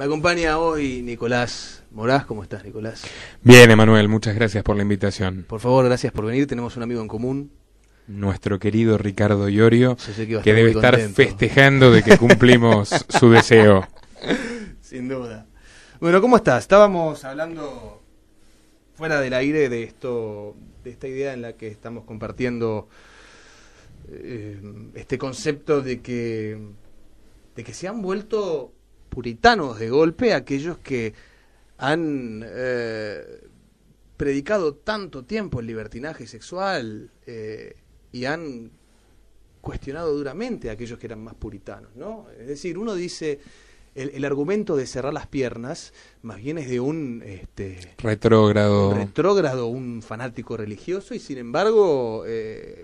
Me acompaña hoy Nicolás Moraz. ¿Cómo estás, Nicolás? Bien, Emanuel, muchas gracias por la invitación. Por favor, gracias por venir. Tenemos un amigo en común. Nuestro querido Ricardo Iorio, que debe estar festejando de que cumplimos su deseo. Sin duda. Bueno, ¿cómo estás? Estábamos hablando fuera del aire de esta idea en la que estamos compartiendo este concepto de que se han vuelto puritanos de golpe aquellos que han predicado tanto tiempo el libertinaje sexual y han cuestionado duramente a aquellos que eran más puritanos, ¿no? Es decir, uno dice, el argumento de cerrar las piernas más bien es de un retrógrado, un fanático religioso, y sin embargo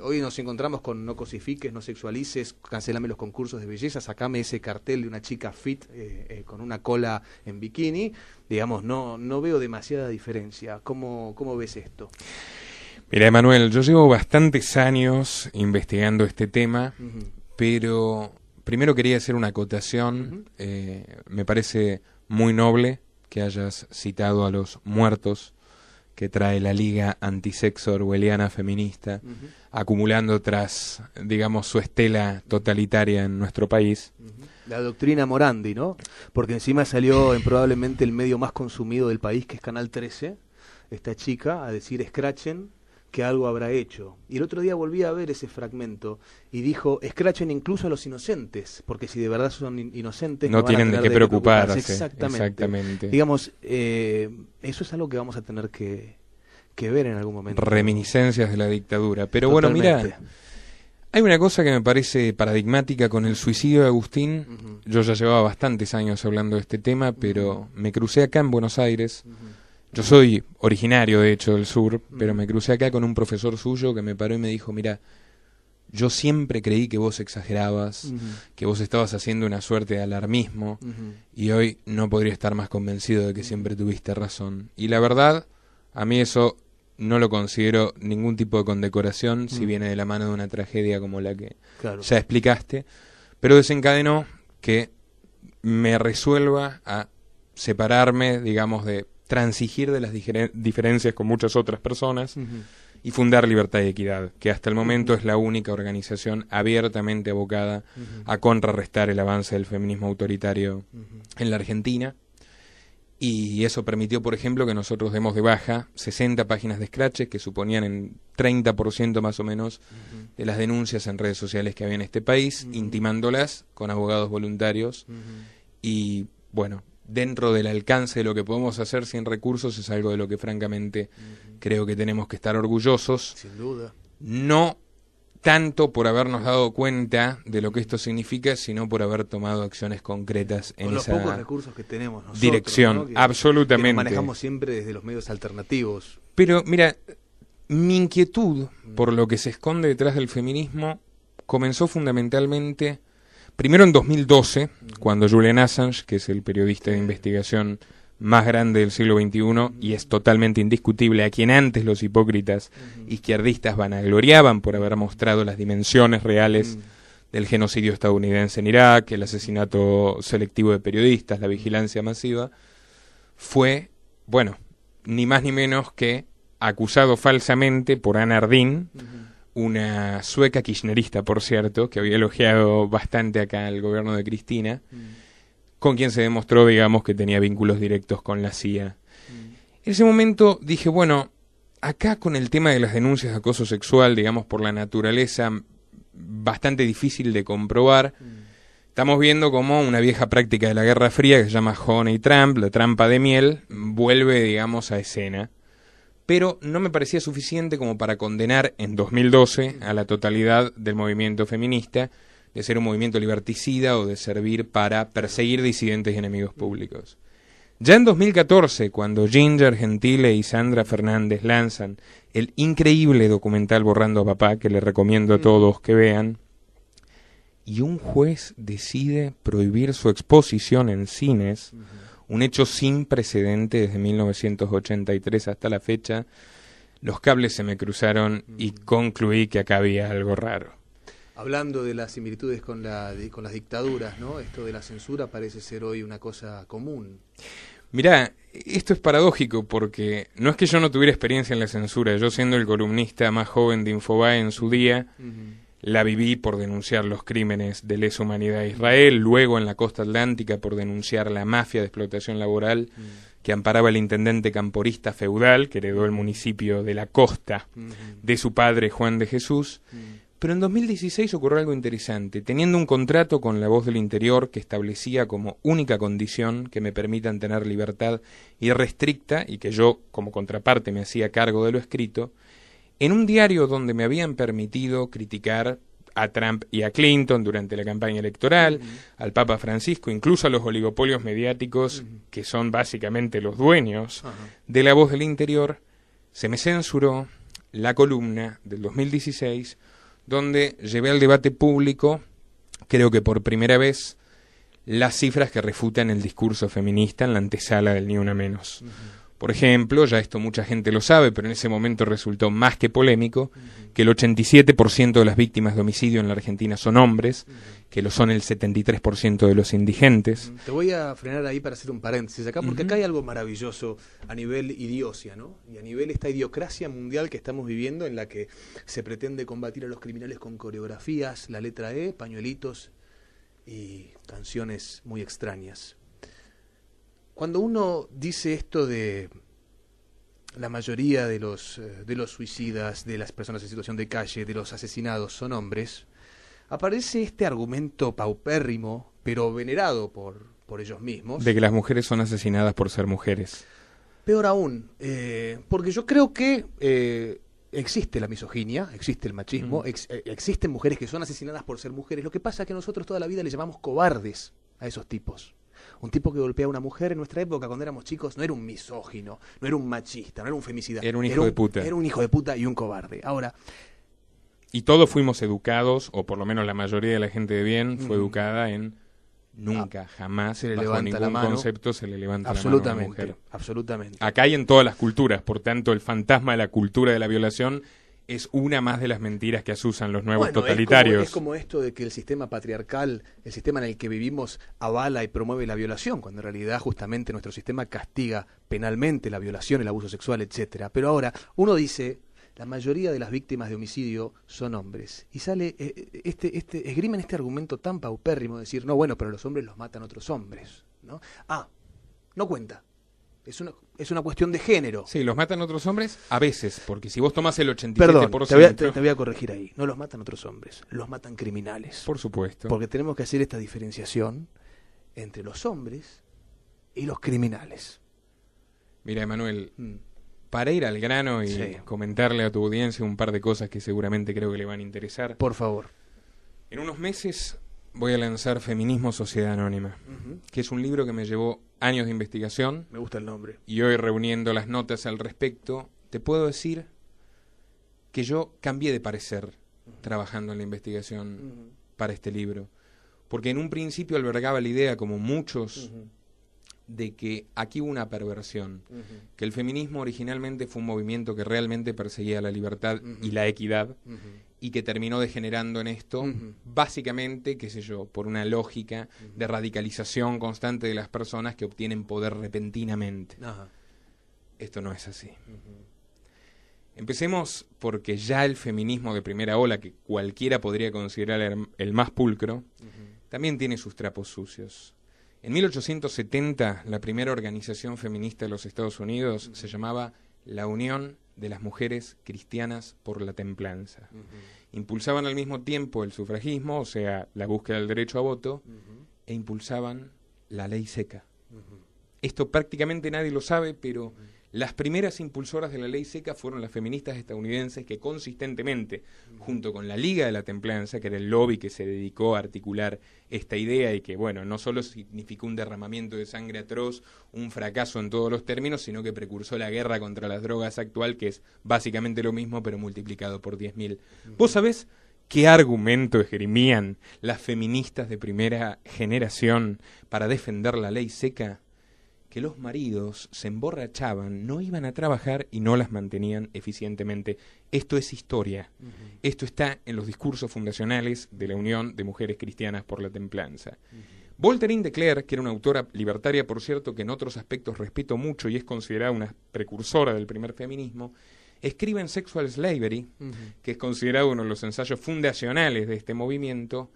hoy nos encontramos con no cosifiques, no sexualices, cancelame los concursos de belleza, sacame ese cartel de una chica fit con una cola en bikini. Digamos, no veo demasiada diferencia. ¿Cómo ves esto? Mira, Emanuel, yo llevo bastantes años investigando este tema, pero primero quería hacer una acotación. Me parece muy noble que hayas citado a los muertos que trae la Liga Antisexo Orwelliana Feminista, acumulando tras, digamos, su estela totalitaria en nuestro país. La doctrina Morandi, ¿no? Porque encima salió en probablemente el medio más consumido del país, que es Canal 13, esta chica, a decir escrachen que algo habrá hecho. Y el otro día volví a ver ese fragmento y dijo, escrachen incluso a los inocentes, porque si de verdad son inocentes no tienen de qué preocuparse. Exactamente. Digamos, eso es algo que vamos a tener que ver en algún momento. Reminiscencias de la dictadura. Pero Totalmente. Bueno, mira, hay una cosa que me parece paradigmática con el suicidio de Agustín. Yo ya llevaba bastantes años hablando de este tema, pero me crucé acá en Buenos Aires. Yo soy originario, de hecho, del sur, pero me crucé acá con un profesor suyo que me paró y me dijo, mira, yo siempre creí que vos exagerabas, que vos estabas haciendo una suerte de alarmismo, y hoy no podría estar más convencido de que siempre tuviste razón. Y la verdad, a mí eso no lo considero ningún tipo de condecoración, si viene de la mano de una tragedia como la que ya explicaste, pero desencadenó que me resuelva a separarme, digamos, de transigir de las diferencias con muchas otras personas y fundar Libertad y Equidad, que hasta el momento es la única organización abiertamente abocada a contrarrestar el avance del feminismo autoritario en la Argentina. Y eso permitió, por ejemplo, que nosotros demos de baja 60 páginas de scratches que suponían en 30% más o menos de las denuncias en redes sociales que había en este país, intimándolas con abogados voluntarios. Y bueno, dentro del alcance de lo que podemos hacer sin recursos es algo de lo que francamente creo que tenemos que estar orgullosos. Sin duda. No tanto por habernos dado cuenta de lo que esto significa, sino por haber tomado acciones concretas en esa los pocos recursos que tenemos nosotros, dirección, ¿no? Absolutamente. Que nos manejamos siempre desde los medios alternativos. Pero mira, mi inquietud por lo que se esconde detrás del feminismo comenzó fundamentalmente primero en 2012, cuando Julian Assange, que es el periodista de investigación más grande del siglo XXI, y es totalmente indiscutible, a quien antes los hipócritas izquierdistas vanagloriaban por haber mostrado las dimensiones reales del genocidio estadounidense en Irak, el asesinato selectivo de periodistas, la vigilancia masiva, fue, bueno, ni más ni menos que acusado falsamente por Ana Ardín, una sueca kirchnerista, por cierto, que había elogiado bastante acá al gobierno de Cristina, con quien se demostró, digamos, que tenía vínculos directos con la CIA. En ese momento dije, bueno, acá con el tema de las denuncias de acoso sexual, digamos, por la naturaleza bastante difícil de comprobar, estamos viendo como una vieja práctica de la Guerra Fría, que se llama honey trap, la trampa de miel, vuelve, digamos, a escena. Pero no me parecía suficiente como para condenar en 2012 a la totalidad del movimiento feminista de ser un movimiento liberticida o de servir para perseguir disidentes y enemigos públicos. Ya en 2014, cuando Ginger Gentile y Sandra Fernández lanzan el increíble documental Borrando a Papá, que les recomiendo a todos que vean, y un juez decide prohibir su exposición en cines, un hecho sin precedente desde 1983 hasta la fecha, los cables se me cruzaron y concluí que acá había algo raro. Hablando de las similitudes con con las dictaduras, ¿no? Esto de la censura parece ser hoy una cosa común. Mirá, esto es paradójico porque no es que yo no tuviera experiencia en la censura. Yo, siendo el columnista más joven de Infobae en su día, la viví por denunciar los crímenes de lesa humanidad de Israel, luego en la costa atlántica por denunciar la mafia de explotación laboral que amparaba el intendente camporista feudal que heredó el municipio de la costa de su padre Juan de Jesús. Pero en 2016 ocurrió algo interesante. Teniendo un contrato con La Voz del Interior que establecía como única condición que me permitan tener libertad irrestricta y que yo, como contraparte, me hacía cargo de lo escrito, en un diario donde me habían permitido criticar a Trump y a Clinton durante la campaña electoral, al Papa Francisco, incluso a los oligopolios mediáticos que son básicamente los dueños de La Voz del Interior, se me censuró la columna del 2016 donde llevé al debate público, creo que por primera vez, las cifras que refutan el discurso feminista en la antesala del Ni Una Menos. Por ejemplo, ya esto mucha gente lo sabe, pero en ese momento resultó más que polémico, que el 87% de las víctimas de homicidio en la Argentina son hombres, que lo son el 73% de los indigentes. Te voy a frenar ahí para hacer un paréntesis acá, porque acá hay algo maravilloso a nivel idiocia, ¿no? Y a nivel esta idiocracia mundial que estamos viviendo, en la que se pretende combatir a los criminales con coreografías, la letra E, pañuelitos y canciones muy extrañas. Cuando uno dice esto de la mayoría de los suicidas, de las personas en situación de calle, de los asesinados son hombres, aparece este argumento paupérrimo, pero venerado por ellos mismos. De que las mujeres son asesinadas por ser mujeres. Peor aún, porque yo creo que existe la misoginia, existe el machismo, existen mujeres que son asesinadas por ser mujeres. Lo que pasa es que nosotros toda la vida le llamamos cobardes a esos tipos. Un tipo que golpea a una mujer en nuestra época, cuando éramos chicos, no era un misógino, no era un machista, no era un femicida. Era un hijo de puta. Era un hijo de puta y un cobarde. Ahora... Y todos fuimos educados, o por lo menos la mayoría de la gente de bien fue educada en nunca, jamás, se le bajo levanta la ningún mano. concepto se le levanta la mano a una mujer. Absolutamente. Acá hay en todas las culturas, por tanto el fantasma de la cultura de la violación es una más de las mentiras que asusan los nuevos totalitarios. Es como esto de que el sistema patriarcal, el sistema en el que vivimos, avala y promueve la violación, cuando en realidad justamente nuestro sistema castiga penalmente la violación, el abuso sexual, etcétera. Pero ahora uno dice, la mayoría de las víctimas de homicidio son hombres, y sale esgrimen este argumento tan paupérrimo de decir, no, bueno, pero los hombres los matan otros hombres, ¿no? No cuenta. Es una cuestión de género. Sí, los matan otros hombres a veces, porque si vos tomás el 87%... Perdón, te voy a corregir ahí. No los matan otros hombres, los matan criminales. Por supuesto. Porque tenemos que hacer esta diferenciación entre los hombres y los criminales. Mira, Emanuel, para ir al grano y comentarle a tu audiencia un par de cosas que seguramente creo que le van a interesar. Por favor. En unos meses voy a lanzar Feminismo Sociedad Anónima, que es un libro que me llevó años de investigación. Me gusta el nombre. Y hoy, reuniendo las notas al respecto, te puedo decir que yo cambié de parecer trabajando en la investigación para este libro. Porque en un principio albergaba la idea, como muchos, de que aquí hubo una perversión. Que el feminismo originalmente fue un movimiento que realmente perseguía la libertad y la equidad, y que terminó degenerando en esto, básicamente, qué sé yo, por una lógica de radicalización constante de las personas que obtienen poder repentinamente. Esto no es así. Empecemos porque ya el feminismo de primera ola, que cualquiera podría considerar el más pulcro, también tiene sus trapos sucios. En 1870, la primera organización feminista de los Estados Unidos se llamaba la Unión de las Mujeres Cristianas por la Templanza. Impulsaban al mismo tiempo el sufragismo, o sea, la búsqueda del derecho a voto, e impulsaban la ley seca. Esto prácticamente nadie lo sabe, pero las primeras impulsoras de la ley seca fueron las feministas estadounidenses que consistentemente, junto con la Liga de la Templanza, que era el lobby que se dedicó a articular esta idea y que, bueno, no solo significó un derramamiento de sangre atroz, un fracaso en todos los términos, sino que precursó la guerra contra las drogas actual, que es básicamente lo mismo, pero multiplicado por 10.000. ¿Vos sabés qué argumento esgrimían las feministas de primera generación para defender la ley seca? que los maridos se emborrachaban, no iban a trabajar y no las mantenían eficientemente. Esto es historia. Esto está en los discursos fundacionales de la Unión de Mujeres Cristianas por la Templanza. Voltairine de Cleyre, que era una autora libertaria, por cierto, que en otros aspectos respeto mucho y es considerada una precursora del primer feminismo, escribe en Sexual Slavery, que es considerado uno de los ensayos fundacionales de este movimiento,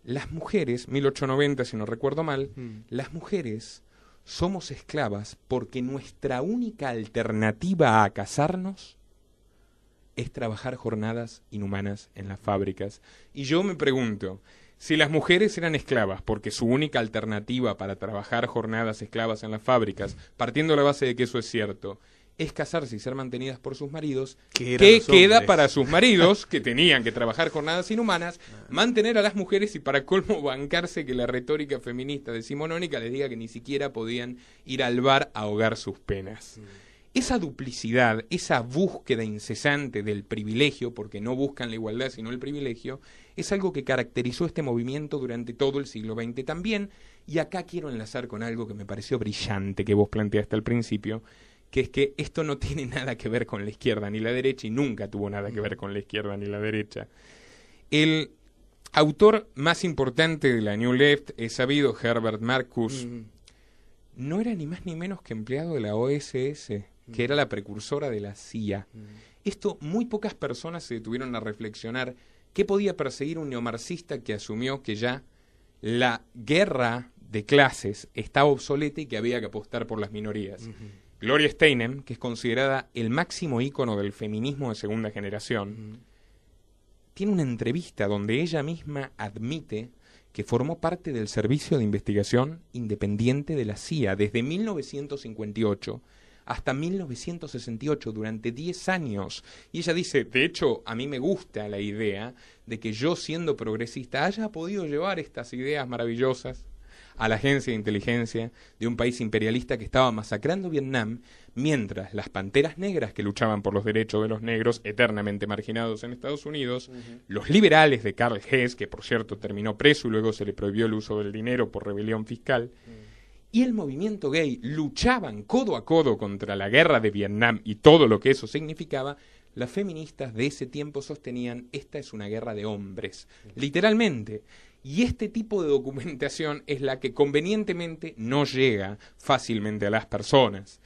las mujeres, 1890 si no recuerdo mal, las mujeres somos esclavas porque nuestra única alternativa a casarnos es trabajar jornadas inhumanas en las fábricas. Y yo me pregunto, si las mujeres eran esclavas porque su única alternativa para trabajar jornadas esclavas en las fábricas, partiendo de la base de que eso es cierto, es casarse y ser mantenidas por sus maridos, ¿qué queda para sus maridos, que tenían que trabajar jornadas inhumanas, mantener a las mujeres y para colmo bancarse que la retórica feminista decimonónica les diga que ni siquiera podían ir al bar a ahogar sus penas? Esa duplicidad, esa búsqueda incesante del privilegio, porque no buscan la igualdad sino el privilegio, es algo que caracterizó este movimiento durante todo el siglo XX también, y acá quiero enlazar con algo que me pareció brillante que vos planteaste al principio, que es que esto no tiene nada que ver con la izquierda ni la derecha, y nunca tuvo nada que ver con la izquierda ni la derecha. El autor más importante de la New Left, es sabido, Herbert Marcuse, no era ni más ni menos que empleado de la OSS, que era la precursora de la CIA. Esto muy pocas personas se detuvieron a reflexionar qué podía perseguir un neomarxista que asumió que ya la guerra de clases estaba obsoleta y que había que apostar por las minorías. Gloria Steinem, que es considerada el máximo ícono del feminismo de segunda generación, tiene una entrevista donde ella misma admite que formó parte del Servicio de Investigación Independiente de la CIA desde 1958 hasta 1968, durante 10 años. Y ella dice, de hecho, a mí me gusta la idea de que yo, siendo progresista, haya podido llevar estas ideas maravillosas a la agencia de inteligencia de un país imperialista que estaba masacrando Vietnam, mientras las panteras negras que luchaban por los derechos de los negros, eternamente marginados en Estados Unidos, los liberales de Karl Hess, que por cierto terminó preso y luego se le prohibió el uso del dinero por rebelión fiscal, y el movimiento gay luchaban codo a codo contra la guerra de Vietnam y todo lo que eso significaba, las feministas de ese tiempo sostenían, esta es una guerra de hombres, literalmente. Y este tipo de documentación es la que convenientemente no llega fácilmente a las personas.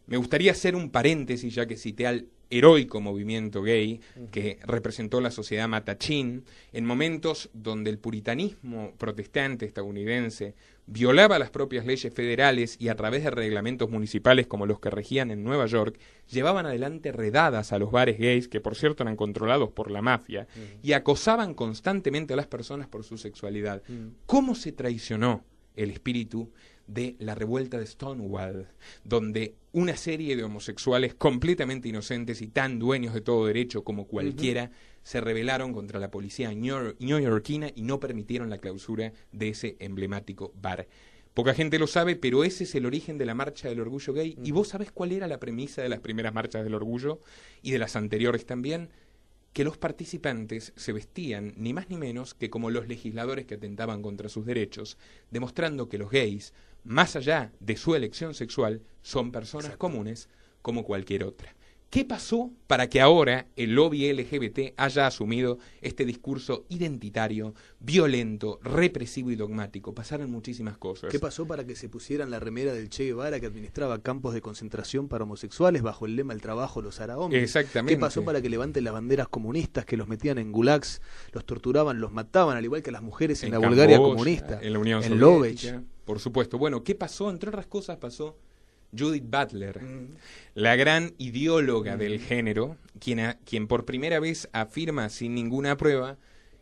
Me gustaría hacer un paréntesis, ya que cité al heroico movimiento gay que representó la sociedad matachín en momentos donde el puritanismo protestante estadounidense violaba las propias leyes federales y a través de reglamentos municipales como los que regían en Nueva York, llevaban adelante redadas a los bares gays, que por cierto eran controlados por la mafia, y acosaban constantemente a las personas por su sexualidad. ¿Cómo se traicionó el espíritu de la revuelta de Stonewall, donde una serie de homosexuales completamente inocentes y tan dueños de todo derecho como cualquiera se rebelaron contra la policía neoyorquina y no permitieron la clausura de ese emblemático bar? Poca gente lo sabe, pero ese es el origen de la Marcha del Orgullo Gay. ¿Y vos sabés cuál era la premisa de las primeras marchas del orgullo y de las anteriores también? Que los participantes se vestían ni más ni menos que como los legisladores que atentaban contra sus derechos, demostrando que los gays, más allá de su elección sexual, son personas comunes como cualquier otra. ¿Qué pasó para que ahora el lobby LGBT haya asumido este discurso identitario, violento, represivo y dogmático? Pasaron muchísimas cosas. ¿Qué pasó para que se pusieran la remera del Che Guevara, que administraba campos de concentración para homosexuales bajo el lema "el trabajo los hará hombres"? Exactamente. ¿Qué pasó para que levanten las banderas comunistas, que los metían en gulags, los torturaban, los mataban, al igual que a las mujeres en la Bulgaria comunista, en la Unión en Soviética, Lovech? por supuesto. Bueno, ¿qué pasó? Entre otras cosas pasó Judith Butler, la gran ideóloga del género, quien por primera vez afirma sin ninguna prueba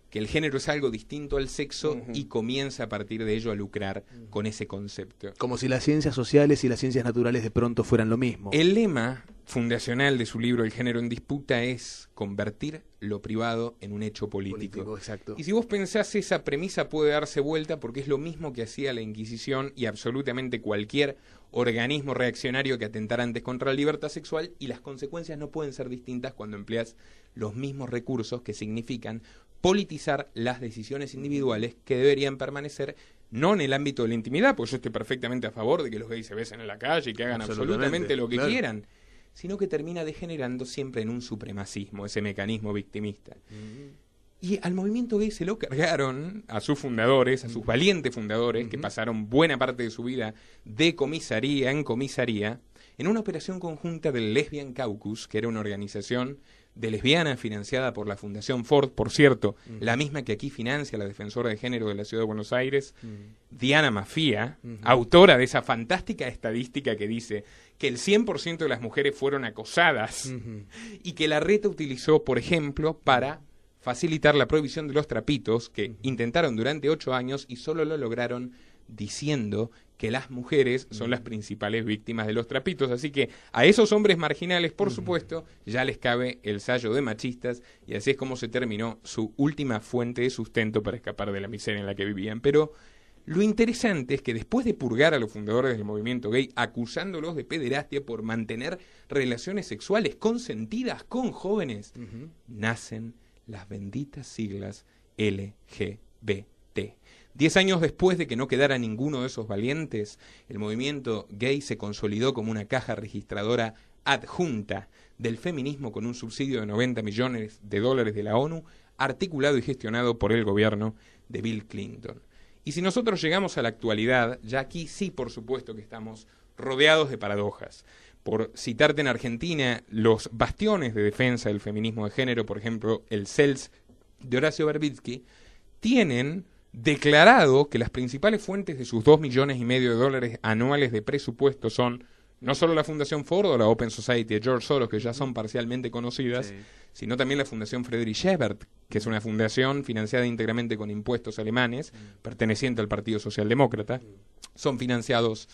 que el género es algo distinto al sexo y comienza a partir de ello a lucrar con ese concepto. Como si las ciencias sociales y las ciencias naturales de pronto fueran lo mismo. El lema fundacional de su libro El género en disputa es convertir lo privado en un hecho político. Exacto. Y si vos pensás, esa premisa puede darse vuelta porque es lo mismo que hacía la Inquisición y absolutamente cualquier organismo reaccionario que atentara antes contra la libertad sexual, y las consecuencias no pueden ser distintas cuando empleas los mismos recursos que significan politizar las decisiones individuales que deberían permanecer no en el ámbito de la intimidad, pues yo estoy perfectamente a favor de que los gays se besen en la calle y que hagan absolutamente lo que quieran, sino que termina degenerando siempre en un supremacismo, ese mecanismo victimista. Y al movimiento gay se lo cargaron a sus fundadores, a sus valientes fundadores, que pasaron buena parte de su vida de comisaría en comisaría, en una operación conjunta del Lesbian Caucus, que era una organización de lesbianas financiada por la Fundación Ford, por cierto, la misma que aquí financia la defensora de género de la Ciudad de Buenos Aires, Diana Mafia, autora de esa fantástica estadística que dice que el 100% de las mujeres fueron acosadas y que la reta utilizó, por ejemplo, para facilitar la prohibición de los trapitos, que intentaron durante 8 años y solo lo lograron diciendo que las mujeres son las principales víctimas de los trapitos. Así que a esos hombres marginales, por supuesto, ya les cabe el sayo de machistas, y así es como se terminó su última fuente de sustento para escapar de la miseria en la que vivían. Pero lo interesante es que después de purgar a los fundadores del movimiento gay, acusándolos de pederastia por mantener relaciones sexuales consentidas con jóvenes, nacen las benditas siglas LGBT. 10 años después de que no quedara ninguno de esos valientes, el movimiento gay se consolidó como una caja registradora adjunta del feminismo con un subsidio de $90 millones de la ONU, articulado y gestionado por el gobierno de Bill Clinton. Y si nosotros llegamos a la actualidad, ya aquí sí, por supuesto que estamos rodeados de paradojas. Por citarte en Argentina, los bastiones de defensa del feminismo de género, por ejemplo, el CELS de Horacio Verbitsky, tienen declarado que las principales fuentes de sus $2,5 millones anuales de presupuesto son no solo la Fundación Ford o la Open Society de George Soros, que ya son parcialmente conocidas, sino también la Fundación Friedrich Ebert, que es una fundación financiada íntegramente con impuestos alemanes, perteneciente al Partido Socialdemócrata. Son financiados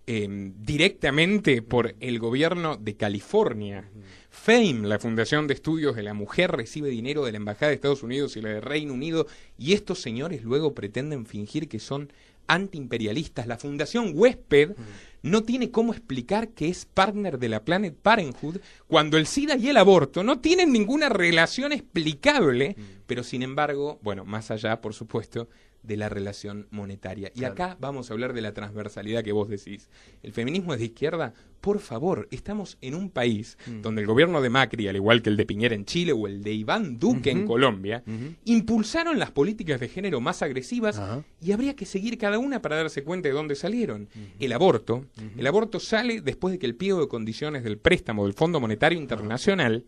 directamente por el gobierno de California. FAME, la Fundación de Estudios de la Mujer, recibe dinero de la Embajada de Estados Unidos y la de Reino Unido, y estos señores luego pretenden fingir que son antiimperialistas. La Fundación Huésped no tiene cómo explicar que es partner de la Planned Parenthood cuando el SIDA y el aborto no tienen ninguna relación explicable, pero sin embargo, bueno, más allá, por supuesto, de la relación monetaria. Y acá vamos a hablar de la transversalidad que vos decís. El feminismo es de izquierda. Por favor, estamos en un país donde el gobierno de Macri, al igual que el de Piñera en Chile o el de Iván Duque en Colombia, impulsaron las políticas de género más agresivas y habría que seguir cada una para darse cuenta de dónde salieron. El aborto sale después de que el pliego de condiciones del préstamo del Fondo Monetario Internacional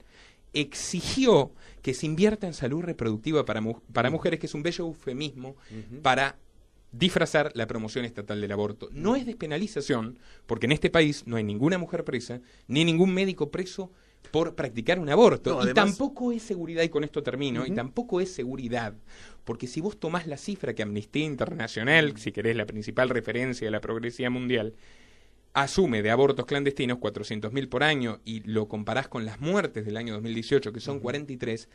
exigió que se invierta en salud reproductiva para mujeres, que es un bello eufemismo para disfrazar la promoción estatal del aborto. No es despenalización, porque en este país no hay ninguna mujer presa, ni ningún médico preso por practicar un aborto. No, además, y tampoco es seguridad, y con esto termino, y tampoco es seguridad, porque si vos tomás la cifra que Amnistía Internacional, si querés la principal referencia de la progresía mundial, asume de abortos clandestinos 400.000 por año, y lo comparás con las muertes del año 2018, que son 43,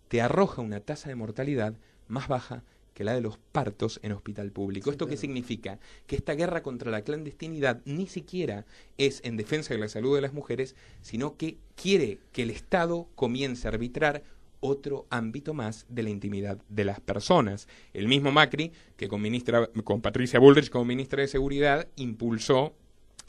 te arroja una tasa de mortalidad más baja que la de los partos en hospital público. Sí, ¿esto qué significa? Que esta guerra contra la clandestinidad ni siquiera es en defensa de la salud de las mujeres, sino que quiere que el Estado comience a arbitrar otro ámbito más de la intimidad de las personas. El mismo Macri, que con Patricia Bullrich como ministra de Seguridad, impulsó,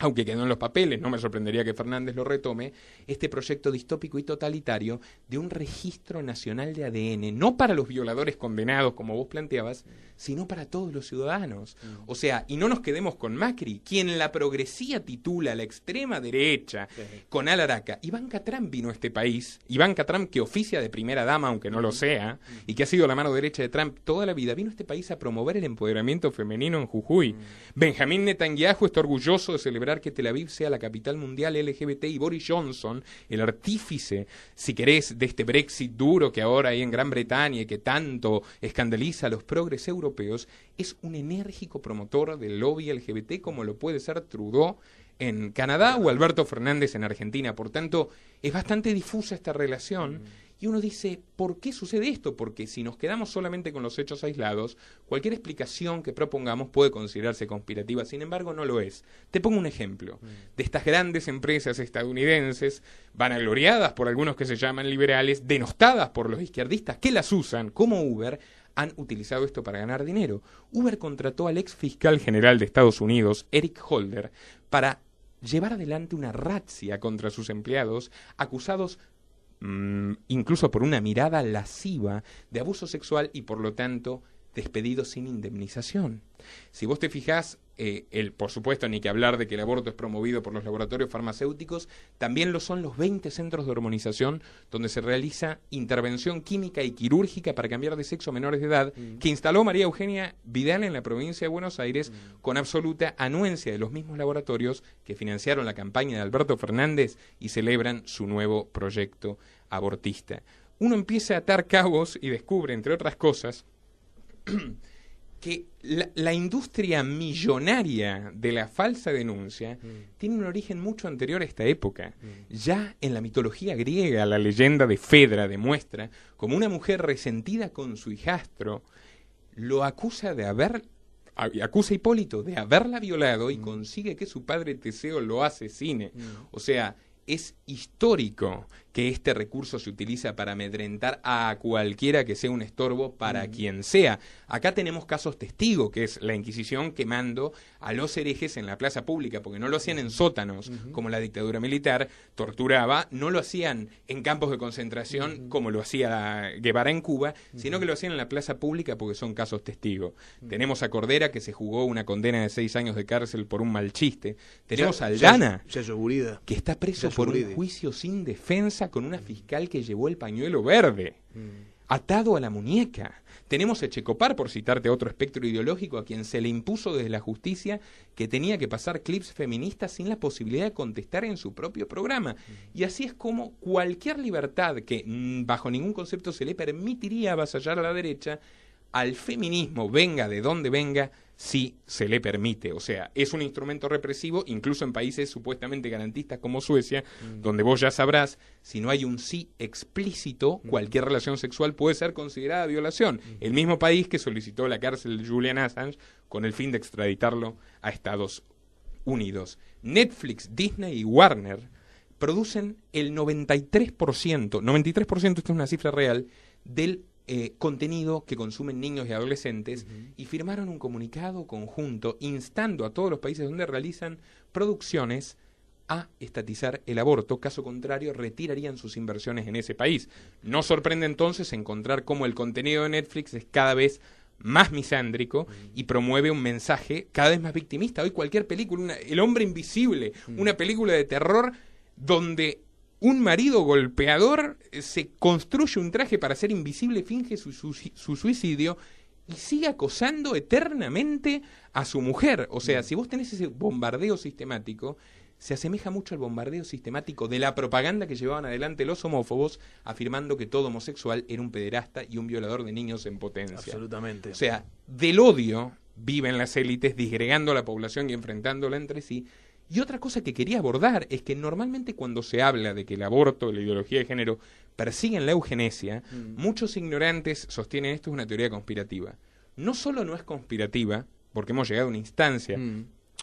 aunque quedó en los papeles, no me sorprendería que Fernández lo retome, este proyecto distópico y totalitario de un registro nacional de ADN, no para los violadores condenados, como vos planteabas, sino para todos los ciudadanos. O sea, y no nos quedemos con Macri, quien la progresía titula la extrema derecha, con Alaraca. Ivanka Trump vino a este país, Ivanka Trump, que oficia de primera dama, aunque no lo sea, y que ha sido la mano derecha de Trump toda la vida, vino a este país a promover el empoderamiento femenino en Jujuy. Benjamín Netanyahu está orgulloso de celebrar que Tel Aviv sea la capital mundial LGBT, y Boris Johnson, el artífice, si querés, de este Brexit duro que ahora hay en Gran Bretaña y que tanto escandaliza a los progres europeos, es un enérgico promotor del lobby LGBT, como lo puede ser Trudeau en Canadá o Alberto Fernández en Argentina. Por tanto, es bastante difusa esta relación. Y uno dice, ¿por qué sucede esto? Porque si nos quedamos solamente con los hechos aislados, cualquier explicación que propongamos puede considerarse conspirativa. Sin embargo, no lo es. Te pongo un ejemplo. De estas grandes empresas estadounidenses, vanagloriadas por algunos que se llaman liberales, denostadas por los izquierdistas que las usan, como Uber, han utilizado esto para ganar dinero. Uber contrató al ex fiscal general de Estados Unidos, Eric Holder, para llevar adelante una razzia contra sus empleados acusados incluso por una mirada lasciva de abuso sexual y por lo tanto despedidos sin indemnización. Si vos te fijás, por supuesto, ni que hablar de que el aborto es promovido por los laboratorios farmacéuticos, también lo son los 20 centros de hormonización donde se realiza intervención química y quirúrgica para cambiar de sexo a menores de edad, que instaló María Eugenia Vidal en la provincia de Buenos Aires con absoluta anuencia de los mismos laboratorios que financiaron la campaña de Alberto Fernández y celebran su nuevo proyecto abortista. Uno empieza a atar cabos y descubre, entre otras cosas, que la industria millonaria de la falsa denuncia tiene un origen mucho anterior a esta época. Ya en la mitología griega, la leyenda de Fedra demuestra como una mujer resentida con su hijastro lo acusa a Hipólito de haberla violado y consigue que su padre Teseo lo asesine. O sea, es histórico que este recurso se utiliza para amedrentar a cualquiera que sea un estorbo para quien sea. Acá tenemos casos testigos, que es la Inquisición quemando a los herejes en la plaza pública, porque no lo hacían en sótanos, como la dictadura militar torturaba, no lo hacían en campos de concentración, como lo hacía Guevara en Cuba, sino que lo hacían en la plaza pública porque son casos testigos. Tenemos a Cordera, que se jugó una condena de 6 años de cárcel por un mal chiste. Tenemos a Aldana, que está preso por un juicio sin defensa con una fiscal que llevó el pañuelo verde, atado a la muñeca. Tenemos a Checopar, por citarte a otro espectro ideológico, a quien se le impuso desde la justicia que tenía que pasar clips feministas sin la posibilidad de contestar en su propio programa. Y así es como cualquier libertad que bajo ningún concepto se le permitiría avasallar a la derecha, al feminismo, venga de donde venga, sí se le permite. O sea, es un instrumento represivo, incluso en países supuestamente garantistas como Suecia, donde vos ya sabrás, si no hay un sí explícito, cualquier relación sexual puede ser considerada violación. El mismo país que solicitó la cárcel de Julian Assange con el fin de extraditarlo a Estados Unidos. Netflix, Disney y Warner producen el 93%, esto es una cifra real, del contenido que consumen niños y adolescentes, y firmaron un comunicado conjunto instando a todos los países donde realizan producciones a estatizar el aborto, caso contrario retirarían sus inversiones en ese país. No sorprende entonces encontrar cómo el contenido de Netflix es cada vez más misándrico y promueve un mensaje cada vez más victimista. Hoy cualquier película, El hombre invisible, una película de terror donde un marido golpeador se construye un traje para ser invisible, finge su suicidio y sigue acosando eternamente a su mujer. O sea, si vos tenés ese bombardeo sistemático, se asemeja mucho al bombardeo sistemático de la propaganda que llevaban adelante los homófobos, afirmando que todo homosexual era un pederasta y un violador de niños en potencia. Absolutamente. O sea, del odio viven las élites, disgregando a la población y enfrentándola entre sí. Y otra cosa que quería abordar es que normalmente cuando se habla de que el aborto, la ideología de género, persiguen la eugenesia, muchos ignorantes sostienen esto es una teoría conspirativa. No solo no es conspirativa, porque hemos llegado a una instancia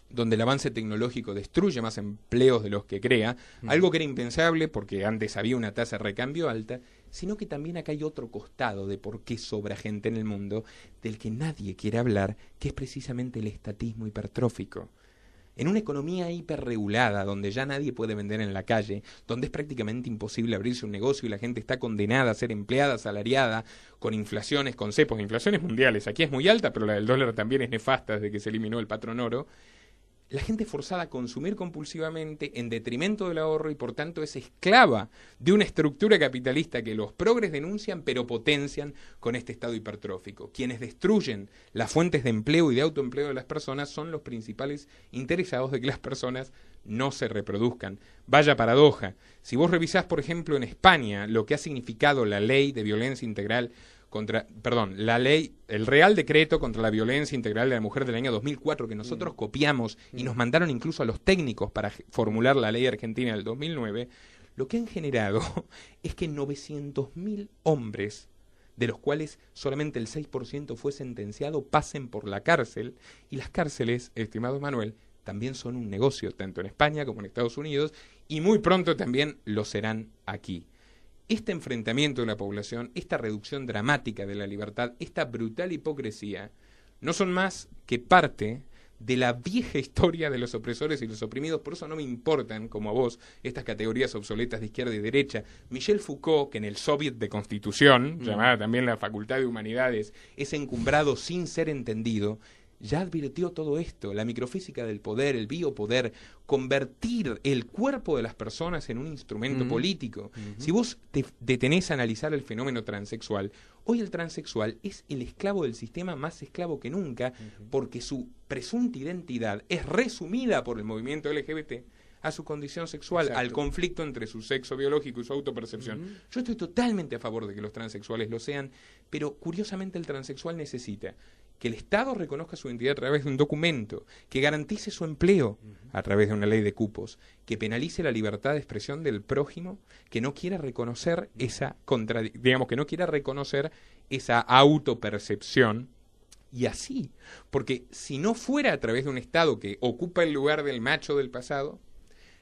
donde el avance tecnológico destruye más empleos de los que crea, algo que era impensable porque antes había una tasa de recambio alta, sino que también acá hay otro costado de por qué sobra gente en el mundo, del que nadie quiere hablar, que es precisamente el estatismo hipertrófico. En una economía hiperregulada, donde ya nadie puede vender en la calle, donde es prácticamente imposible abrirse un negocio y la gente está condenada a ser empleada, asalariada, con inflaciones, con cepos, inflaciones mundiales. Aquí es muy alta, pero la del dólar también es nefasta desde que se eliminó el patrón oro. La gente es forzada a consumir compulsivamente en detrimento del ahorro y por tanto es esclava de una estructura capitalista que los progres denuncian pero potencian con este estado hipertrófico. Quienes destruyen las fuentes de empleo y de autoempleo de las personas son los principales interesados de que las personas no se reproduzcan. Vaya paradoja. Si vos revisás, por ejemplo, en España lo que ha significado la ley de violencia integral el Real Decreto contra la Violencia Integral de la Mujer del año 2004, que nosotros copiamos y nos mandaron incluso a los técnicos para formular la ley argentina del 2009, lo que han generado es que 900.000 hombres, de los cuales solamente el 6% fue sentenciado, pasen por la cárcel, y las cárceles, estimado Manuel, también son un negocio, tanto en España como en Estados Unidos, y muy pronto también lo serán aquí. este enfrentamiento de la población, esta reducción dramática de la libertad, esta brutal hipocresía, no son más que parte de la vieja historia de los opresores y los oprimidos. Por eso no me importan, como a vos, estas categorías obsoletas de izquierda y derecha. Michel Foucault, que en el Soviet de Constitución, llamada también la Facultad de Humanidades, es encumbrado sin ser entendido, ya advirtió todo esto, la microfísica del poder, el biopoder, convertir el cuerpo de las personas en un instrumento político. Si vos te detenés a analizar el fenómeno transexual, hoy el transexual es el esclavo del sistema, más esclavo que nunca, porque su presunta identidad es resumida por el movimiento LGBT a su condición sexual, exacto, al conflicto entre su sexo biológico y su autopercepción. Yo estoy totalmente a favor de que los transexuales lo sean, pero curiosamente el transexual necesita que el Estado reconozca su identidad a través de un documento, que garantice su empleo a través de una ley de cupos, que penalice la libertad de expresión del prójimo, que no quiera reconocer esa que no quiera reconocer esa autopercepción, y así, porque si no fuera a través de un Estado que ocupa el lugar del macho del pasado,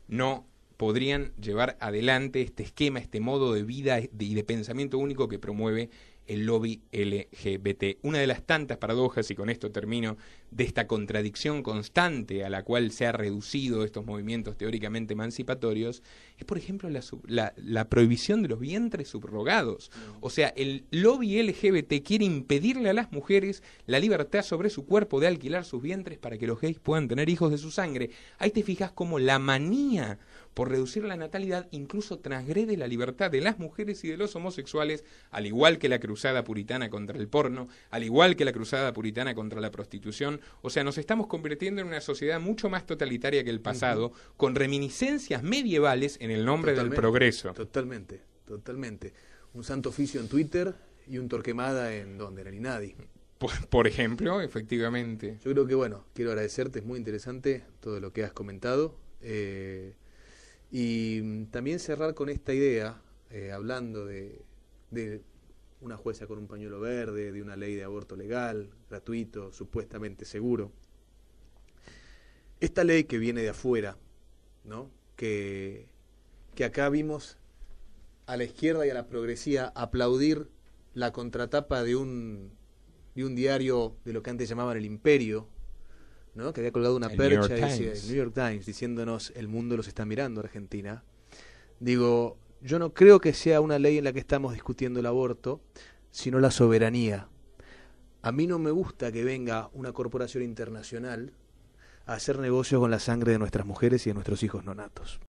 no podrían llevar adelante este esquema, este modo de vida y de pensamiento único que promueve el lobby LGBT. Una de las tantas paradojas, y con esto termino, de esta contradicción constante a la cual se ha reducido estos movimientos teóricamente emancipatorios, es por ejemplo la prohibición de los vientres subrogados. O sea, el lobby LGBT quiere impedirle a las mujeres la libertad sobre su cuerpo de alquilar sus vientres para que los gays puedan tener hijos de su sangre. Ahí te fijas cómo la manía por reducir la natalidad incluso transgrede la libertad de las mujeres y de los homosexuales, al igual que la cruzada puritana contra el porno, al igual que la cruzada puritana contra la prostitución. O sea, nos estamos convirtiendo en una sociedad mucho más totalitaria que el pasado, con reminiscencias medievales en el nombre del progreso. Totalmente. Un santo oficio en Twitter y un Torquemada en donde era Inadi. Por ejemplo, efectivamente. Yo creo que, bueno, quiero agradecerte, es muy interesante todo lo que has comentado. Y también cerrar con esta idea, hablando de una jueza con un pañuelo verde, de una ley de aborto legal, gratuito, supuestamente seguro. Esta ley que viene de afuera, ¿no? Que acá vimos a la izquierda y a la progresía aplaudir la contratapa de un diario de lo que antes llamaban el Imperio, ¿no? Que había colgado una percha y decía, el New York Times, diciéndonos el mundo los está mirando, Argentina. Digo, yo no creo que sea una ley en la que estamos discutiendo el aborto, sino la soberanía. A mí no me gusta que venga una corporación internacional a hacer negocios con la sangre de nuestras mujeres y de nuestros hijos no natos.